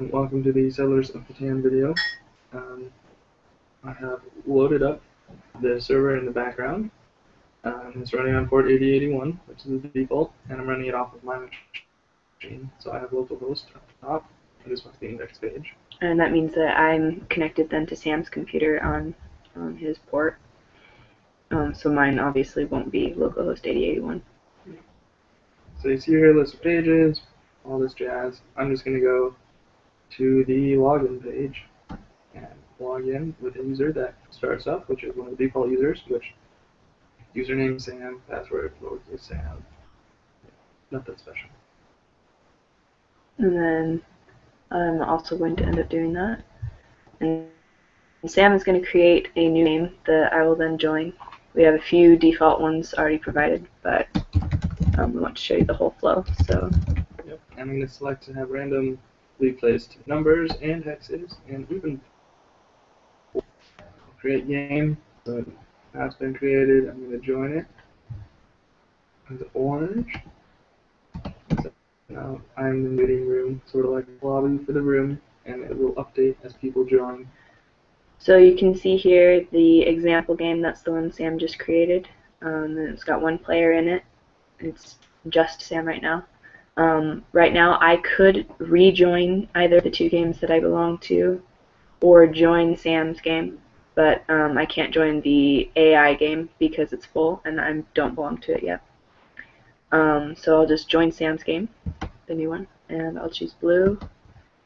Welcome to the Settlers of Catan video. Um, I have loaded up the server in the background. It's running on port 8081, which is the default, and I'm running it off of my machine. So I have localhost at the top, and this one's the index page. And that means that I'm connected then to Sam's computer on his port. So mine obviously won't be localhost 8081. So you see here, list of pages, all this jazz. I'm just going to go to the login page and log in with a user that starts up, which is one of the default users, which username Sam, password lowercase Sam. Nothing special. And then I'm also going to end up doing that. And Sam is going to create a new name that I will then join. We have a few default ones already provided, but we want to show you the whole flow. So. Yep. I'm going to select to have randomly placed numbers and hexes and even create game. So now it's been created. I'm going to join it with orange. So now I'm in the meeting room, sort of like a lobby for the room, and it will update as people join. So you can see here the example game. That's the one Sam just created. And it's got one player in it. It's just Sam right now. Right now I could rejoin either of the two games that I belong to or join Sam's game, but I can't join the AI game because it's full and I don't belong to it yet. So I'll just join Sam's game, the new one, and I'll choose blue.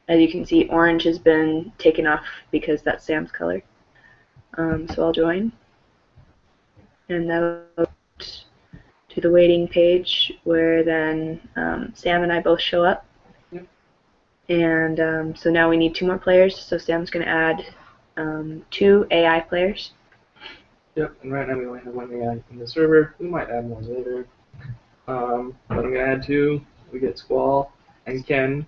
As you can see, orange has been taken off because that's Sam's color. So I'll join, and that'll go to the waiting page where then Sam and I both show up. Yep. And so now we need 2 more players, so Sam's going to add 2 AI players. Yep, and right now we only have 1 AI in the server. We might add more later. But I'm going to add 2. We get Squall and Ken.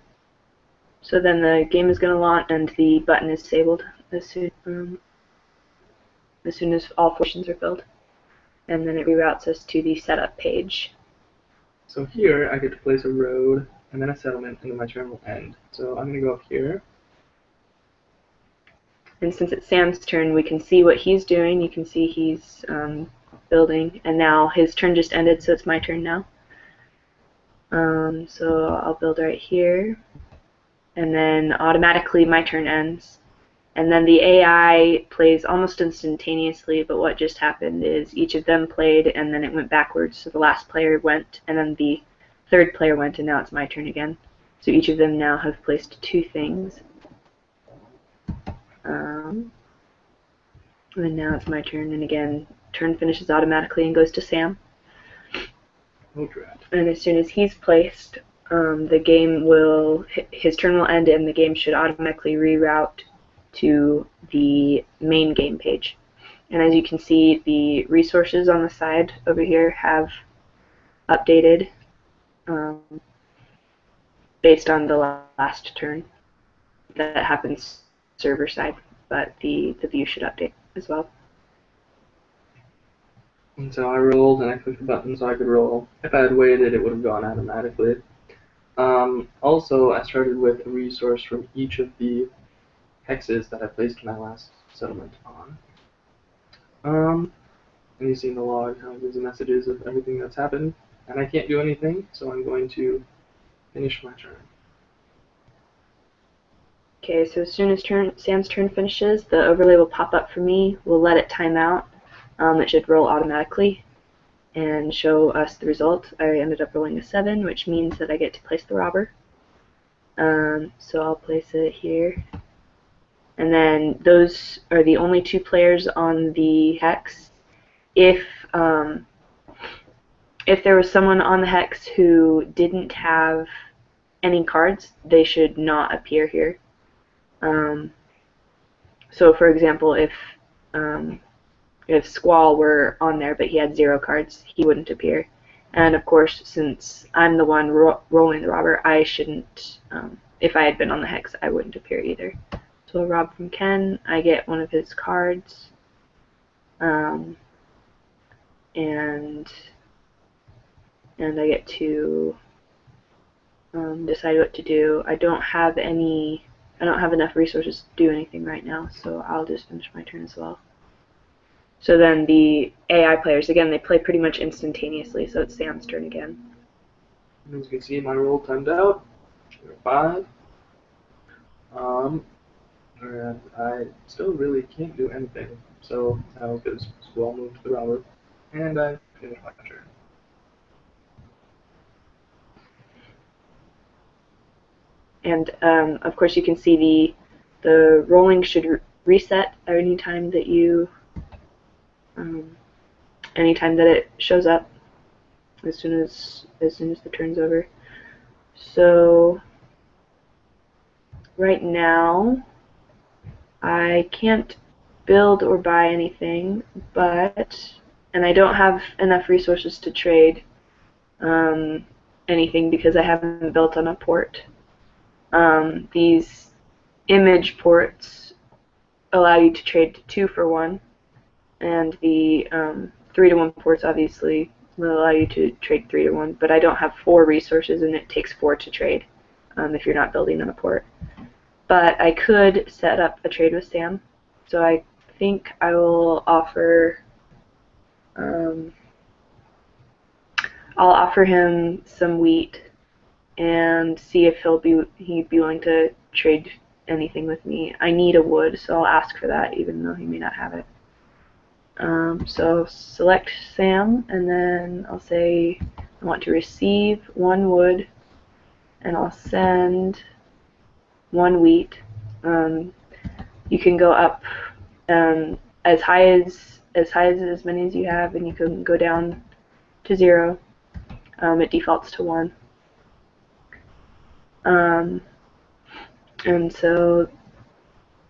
So then the game is going to launch and the button is disabled as soon as all portions are filled. And then it reroutes us to the setup page. So here I get to place a road and then a settlement, and then my turn will end. So I'm going to go up here. And since it's Sam's turn, we can see what he's doing. You can see he's building, and now his turn just ended, so it's my turn now. So I'll build right here, and then automatically my turn ends. And then the AI plays almost instantaneously, but what just happened is each of them played and then it went backwards. So the last player went and then the third player went, and now it's my turn again. So each of them now have placed 2 things. And now it's my turn, and again, turn finishes automatically and goes to Sam. Oh, drat. And as soon as he's placed, the game will, his turn will end and the game should automatically reroute to the main game page. And as you can see, the resources on the side over here have updated based on the last turn. That happens server side, but the view should update as well. And so I rolled and I clicked the button so I could roll. If I had waited, it would have gone automatically. Also, I started with a resource from each of the hexes that I placed my last settlement on. And you see in the log how it gives the messages of everything that's happened. And I can't do anything, so I'm going to finish my turn. Okay, so as soon as Sam's turn finishes, the overlay will pop up for me. We'll let it time out. It should roll automatically and show us the result. I ended up rolling a 7, which means that I get to place the robber. So I'll place it here. And then those are the only 2 players on the hex. If there was someone on the hex who didn't have any cards, they should not appear here. So for example, if Squall were on there but he had 0 cards, he wouldn't appear. And of course, since I'm the one rolling the robber, I shouldn't, if I had been on the hex, I wouldn't appear either. So I'll rob from Ken, I get one of his cards, and I get to decide what to do. I don't have any I don't have enough resources to do anything right now, so I'll just finish my turn as well. So then the AI players, again, they play pretty much instantaneously, so it's Sam's turn again. As you can see, my roll timed out. 5. And I still really can't do anything. So now because Squall moved to the robber, and I finish my turn. And of course, you can see the rolling should reset anytime that anytime that it shows up, as soon as the turn's over. So right now, I can't build or buy anything, and I don't have enough resources to trade anything because I haven't built on a port. These image ports allow you to trade 2 for 1, and the 3 to 1 ports obviously will allow you to trade 3 to 1, but I don't have 4 resources, and it takes 4 to trade if you're not building on a port. But I could set up a trade with Sam, so I think I will offer I'll offer him some wheat and see if he'd be willing to trade anything with me. I need a wood, so I'll ask for that, even though he may not have it. So select Sam, and then I'll say I want to receive 1 wood, and I'll send 1 wheat. You can go up as high as many as you have, and you can go down to 0. It defaults to 1. And so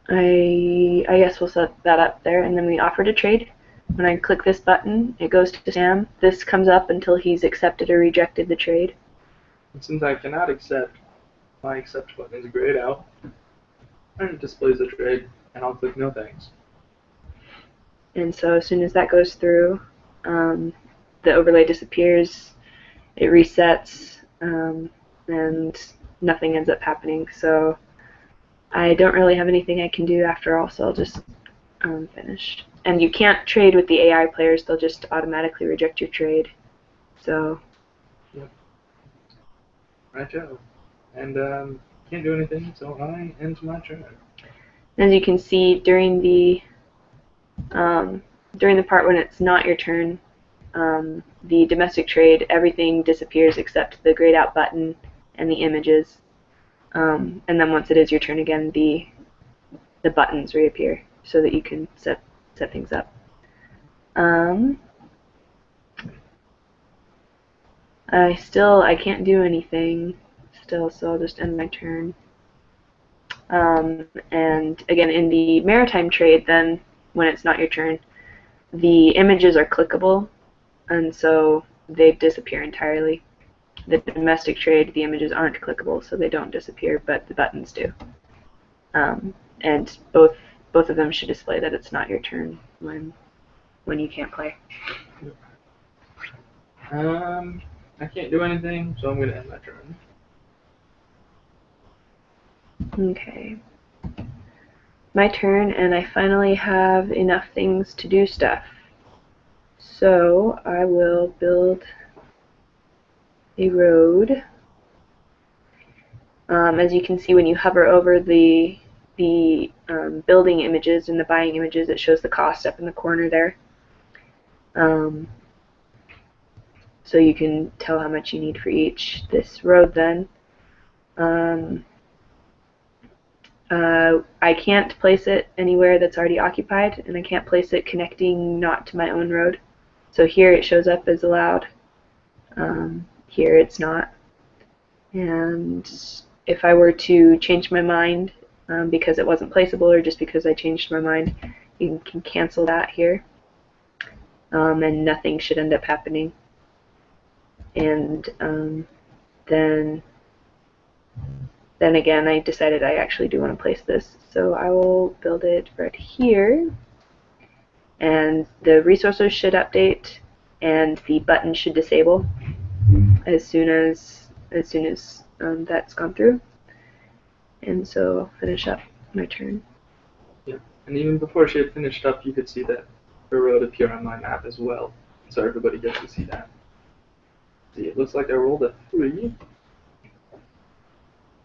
I guess we'll set that up there, and then we offer to trade. When I click this button, it goes to Sam. This comes up until he's accepted or rejected the trade. And since I cannot accept, my accept button is grayed out, and it displays the trade, and I'll click no thanks. And so as soon as that goes through, the overlay disappears, it resets, and nothing ends up happening. So I don't really have anything I can do after all, so I'll just finish. And you can't trade with the AI players, they'll just automatically reject your trade. So. Yep. Right, Joe. And can't do anything, so I end my turn. As you can see, during the part when it's not your turn, the domestic trade, everything disappears except the grayed out button and the images. And then once it is your turn again, the buttons reappear so that you can set things up. I can't do anything still, so I'll just end my turn. And again, in the maritime trade, then when it's not your turn, the images are clickable, and so they disappear entirely. The domestic trade, the images aren't clickable, so they don't disappear, but the buttons do. And both of them should display that it's not your turn when you can't play. I can't do anything, so I'm going to end my turn. Okay. My turn, and I finally have enough things to do stuff. So I will build a road. As you can see, when you hover over the building images and the buying images, it shows the cost up in the corner there. So you can tell how much you need for each. This road then, I can't place it anywhere that's already occupied, and I can't place it connecting not to my own road. So here it shows up as allowed. Here it's not. And if I were to change my mind because it wasn't placeable or just because I changed my mind, you can cancel that here. And nothing should end up happening. And then again, I decided I actually do want to place this, so I will build it right here. And the resources should update, and the button should disable as soon as that's gone through. and so I'll finish up my turn. Yeah, and even before she had finished up, you could see that her road appear on my map as well, so everybody gets to see that. See, it looks like I rolled a 3.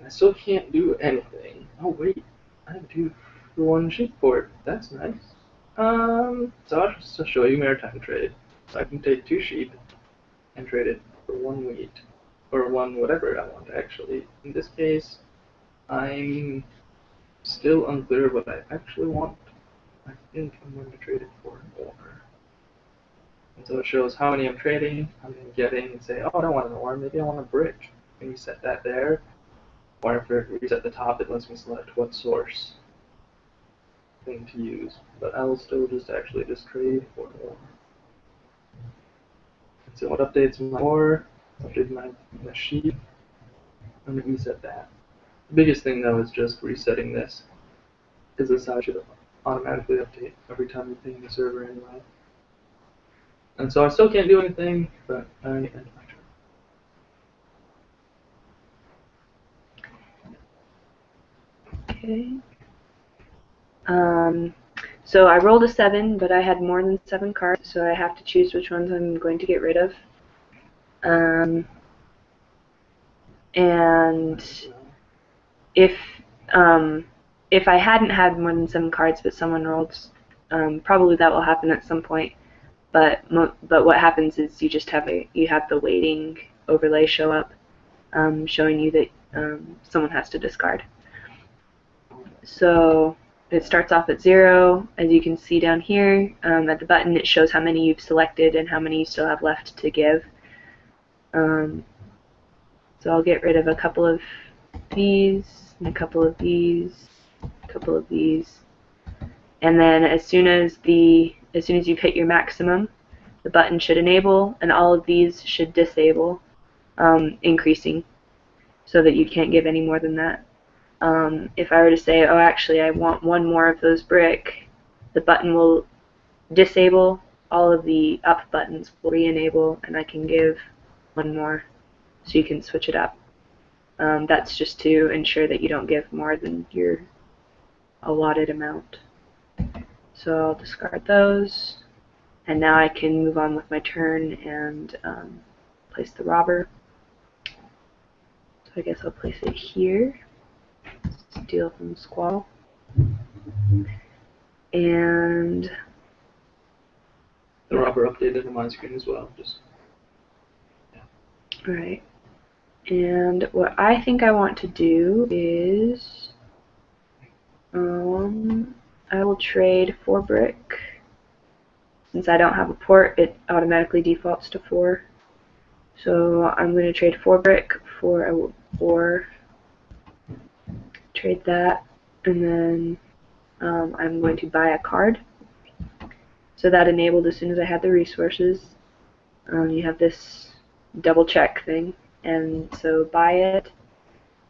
I still can't do anything. Oh wait, I do for 1 sheep port. That's nice. So I'll just show you maritime trade. So I can take 2 sheep and trade it for 1 wheat, or 1 whatever I want actually. In this case, I'm still unclear what I actually want. I think I'm going to trade it for an ore. And so it shows how many I'm trading, how many I'm getting, and say, oh, I don't want an ore, maybe I want a brick. And you set that there. Or if it reset the top, it lets me select what source thing to use. But I will still just actually just trade for ore. So it updates my ore, updates my sheep. I'm going to reset that. The biggest thing though is just resetting this, because this side should automatically update every time you ping the server anyway. And so I still can't do anything, but I end my Okay. turn. So I rolled a 7, but I had more than 7 cards, so I have to choose which ones I'm going to get rid of. And if I hadn't had more than 7 cards, but someone rolled, probably that will happen at some point. But what happens is you just have the waiting overlay show up, showing you that someone has to discard. So it starts off at 0, as you can see down here. At the button, it shows how many you've selected and how many you still have left to give. So I'll get rid of a couple of these, and a couple of these, a couple of these, and then as soon as you've hit your maximum, the button should enable, and all of these should disable, increasing, so that you can't give any more than that. If I were to say, oh, actually, I want 1 more of those brick, the button will disable, all of the up buttons will re-enable, and I can give 1 more, so you can switch it up. That's just to ensure that you don't give more than your allotted amount. So I'll discard those, and now I can move on with my turn and place the robber. So I guess I'll place it here. Steal from Squall. And the robber updated on my screen as well. Alright. And what I think I want to do is I will trade 4 brick. Since I don't have a port, it automatically defaults to 4. So I'm going to trade 4 brick for a ore. Trade that, and then I'm going to buy a card. So that enabled as soon as I had the resources. You have this double check thing, and so buy it.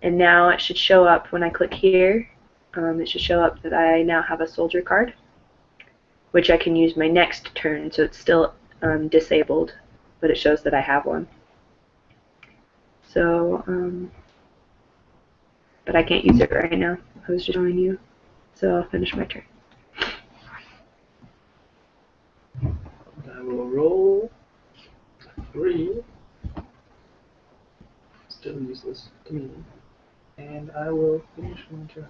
And now it should show up when I click here. It should show up that I now have a soldier card, which I can use my next turn. So it's still disabled, but it shows that I have one. So, but I can't use it right now. I was just showing you. So I'll finish my turn. I will roll 3. Still useless to me. And I will finish my turn.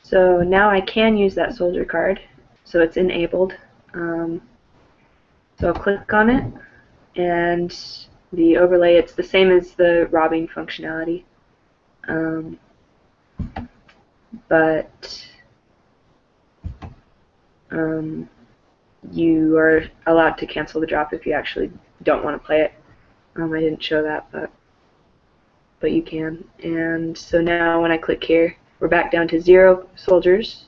So now I can use that soldier card. So it's enabled. So I'll click on it, and the overlay, it's the same as the robbing functionality. But you are allowed to cancel the drop if you actually don't want to play it. I didn't show that, but you can. And so now when I click here, we're back down to 0 soldiers.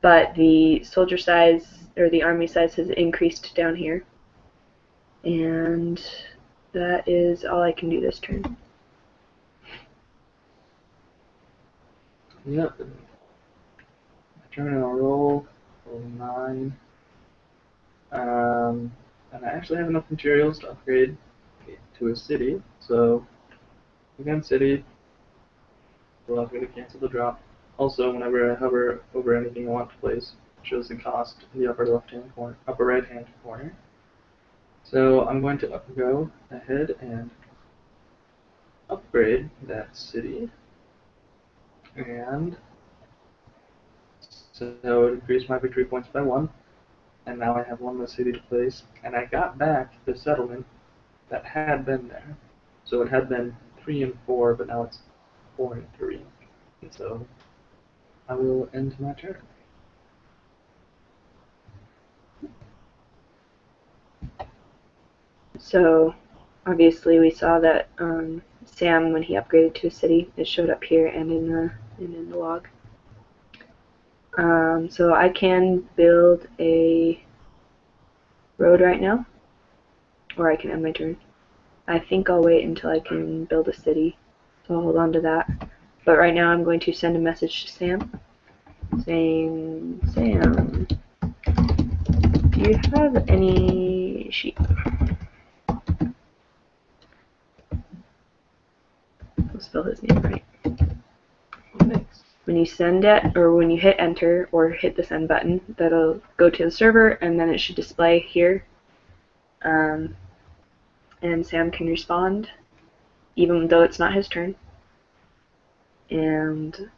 But the soldier size, or the army size, has increased down here. And that is all I can do this turn. Yep. turn and I'll roll 9. And I actually have enough materials to upgrade to a city. So again, city allows me to cancel the drop. Also, whenever I hover over anything I want to place, it shows the cost in the upper left-hand corner, upper right-hand corner. So I'm going to go ahead and upgrade that city, and so it increased my victory points by 1, and now I have 1 less city to place, and I got back the settlement that had been there. So it had been 3 and 4, but now it's 4 and 3. And so I will end my turn. So obviously we saw that Sam, when he upgraded to a city, it showed up here and in the log. So I can build a road right now, or I can end my turn. I think I'll wait until I can build a city, so I'll hold on to that. But right now I'm going to send a message to Sam, saying, Sam, do you have any sheep? I'll spell his name right. When you send it, or when you hit enter or hit the send button, that'll go to the server, and then it should display here. And Sam can respond, even though it's not his turn. And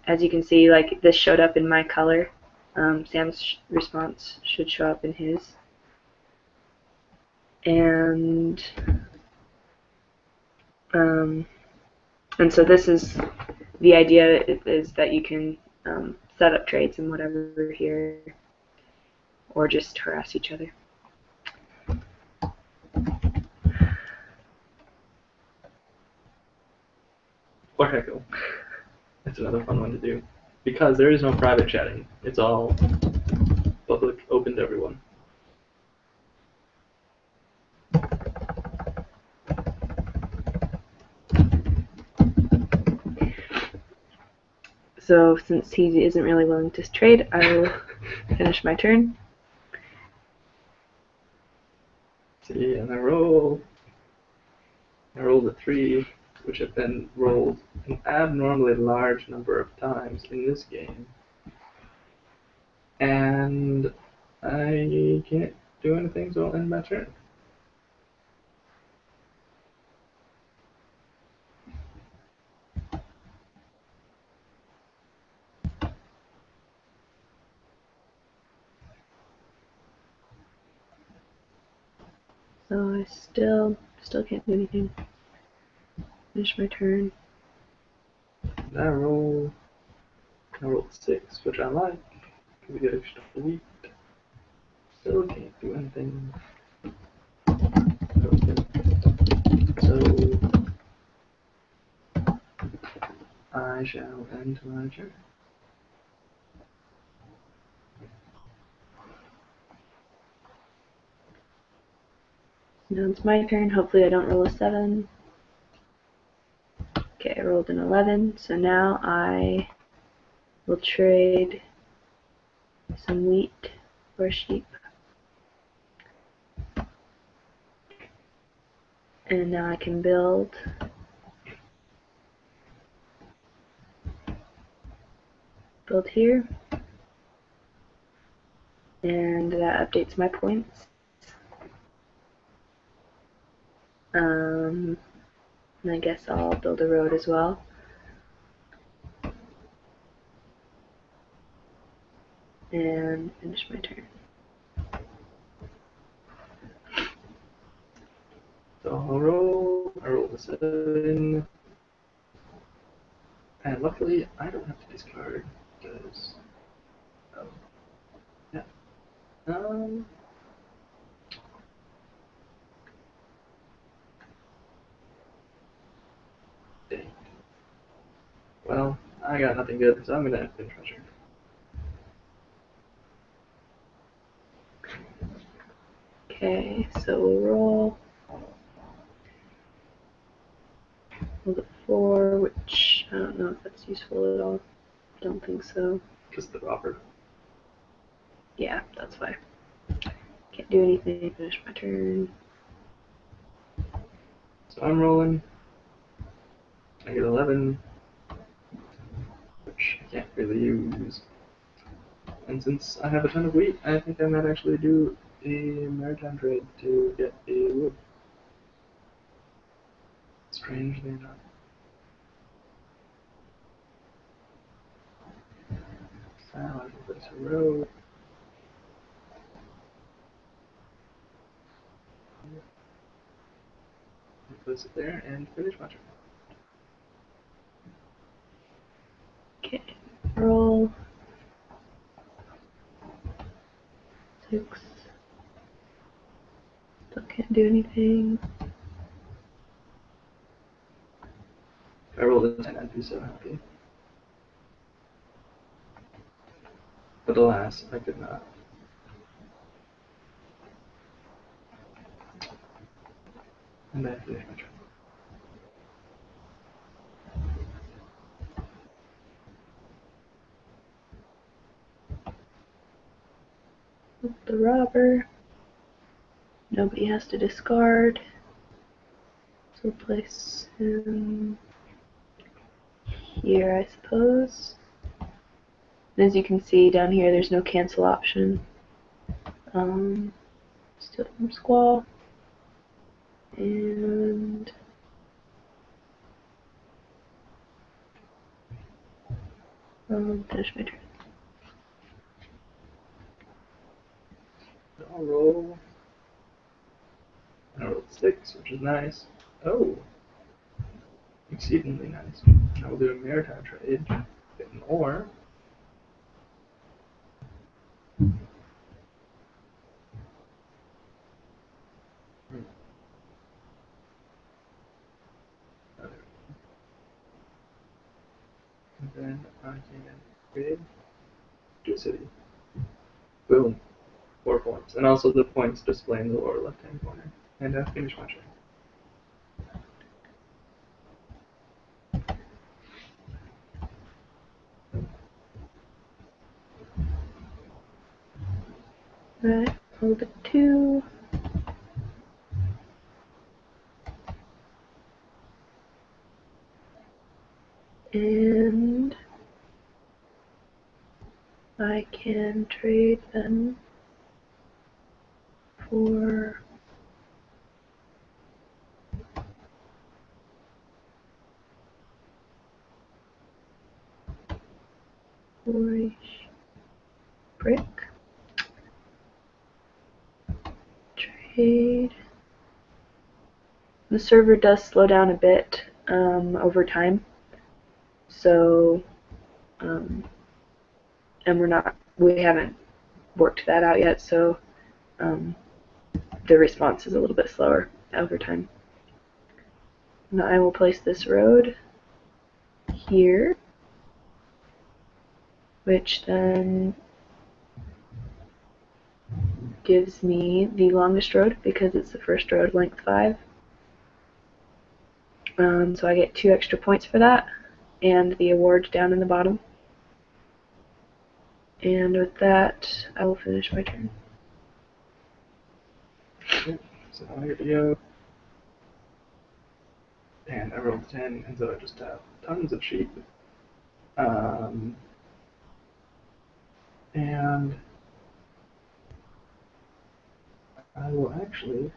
as you can see, like, this showed up in my color. Sam's response should show up in his. And so this is the idea, is that you can set up trades and whatever here, or just harass each other. Or heckle. That's another fun one to do. Because there is no private chatting. It's all public, open to everyone. So since he isn't really willing to trade, I will finish my turn. See, and I rolled a 3, which had been rolled an abnormally large number of times in this game. And I can't do anything, so I'll end my turn. So I still can't do anything. Finish my turn. And I rolled 6, which I like, because we get extra wheat. Still can't do anything. So I shall end my turn. Now it's my turn. Hopefully I don't roll a 7. Okay, I rolled an 11, so now I will trade some wheat for sheep. And now I can build here. And that updates my points. And I guess I'll build a road as well. And finish my turn. So I rolled a 7. And luckily, I don't have to discard, because, yeah. Dang. Well, I got nothing good, so I'm gonna finish my turn. Okay, so we'll roll. Roll the 4, which I don't know if that's useful at all. Don't think so. Just the robber. Yeah, that's why. Can't do anything. Finish my turn. So I'm rolling. I get 11, which I can't really use. And since I have a ton of wheat, I think I might actually do a maritime trade to get a wood. Strangely enough. So I can place a road. Place it there and finish my turn. Okay. Roll. 6. Still can't do anything. If I rolled a 10, I'd be so happy. But alas, I could not. And I finish my turn. The robber. Nobody has to discard. So we'll place him here, I suppose. And as you can see down here, there's no cancel option. Steal from Squall. And finish my turn. I'll roll. I rolled 6, which is nice. Oh, exceedingly nice. I will do a maritime trade, get an ore. And then I can trade to a city. Boom. 4 points. And also the points display in the lower left-hand corner. And I finish my turn. Alright, roll the 2. And I can trade them for brick. Trade. The server does slow down a bit over time. So, and we haven't worked that out yet, so the response is a little bit slower over time. Now I will place this road here, which then gives me the longest road because it's the first road, length 5. So I get 2 extra points for that, and the award down in the bottom. And with that, I will finish my turn. Okay, so I get to go. And I rolled 10, and so I just have tons of sheep. And I will actually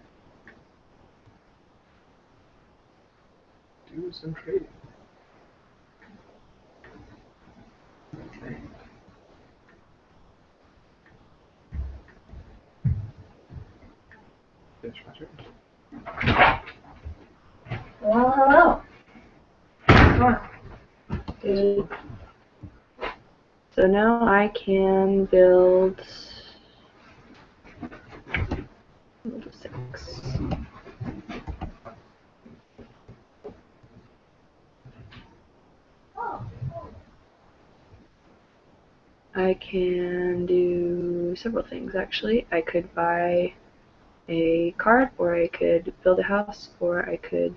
do some trading. Okay. Finish my turn. Well, hello. Good. So now I can build 6. I can do several things actually. I could buy a card, or I could build a house, or I could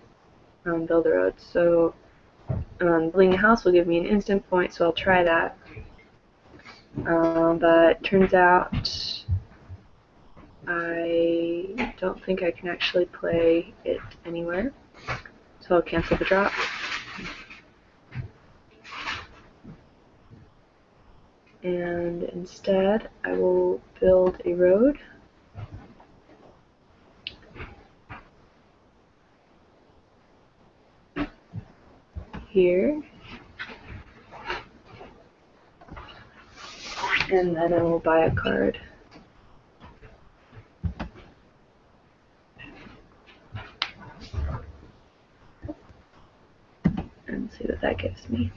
build a road. So building a house will give me an instant point, so I'll try that. But turns out I don't think I can actually play it anywhere, so I'll cancel the drop. And instead, I will build a road. Here. And then I will buy a card. And see what that gives me.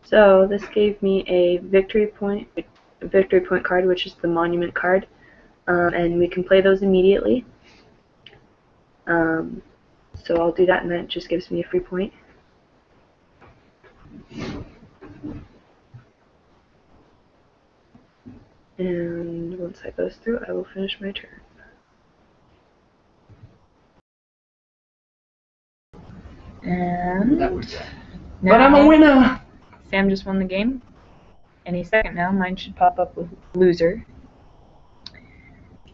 So this gave me a victory point card, which is the monument card, and we can play those immediately. So I'll do that, and then it just gives me a free point. And once that goes through, I will finish my turn. And That was sad. now But I'm a winner! Sam just won the game. Any second now, mine should pop up with loser.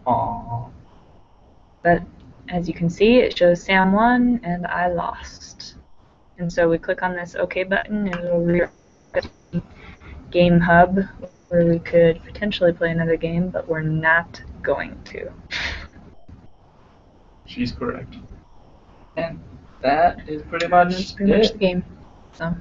Aww. But as you can see, it shows Sam won and I lost. And so we click on this OK button and it'll redirect to Game Hub, where we could potentially play another game, but we're not going to. She's correct. And that is pretty much That's pretty much it. the game. So.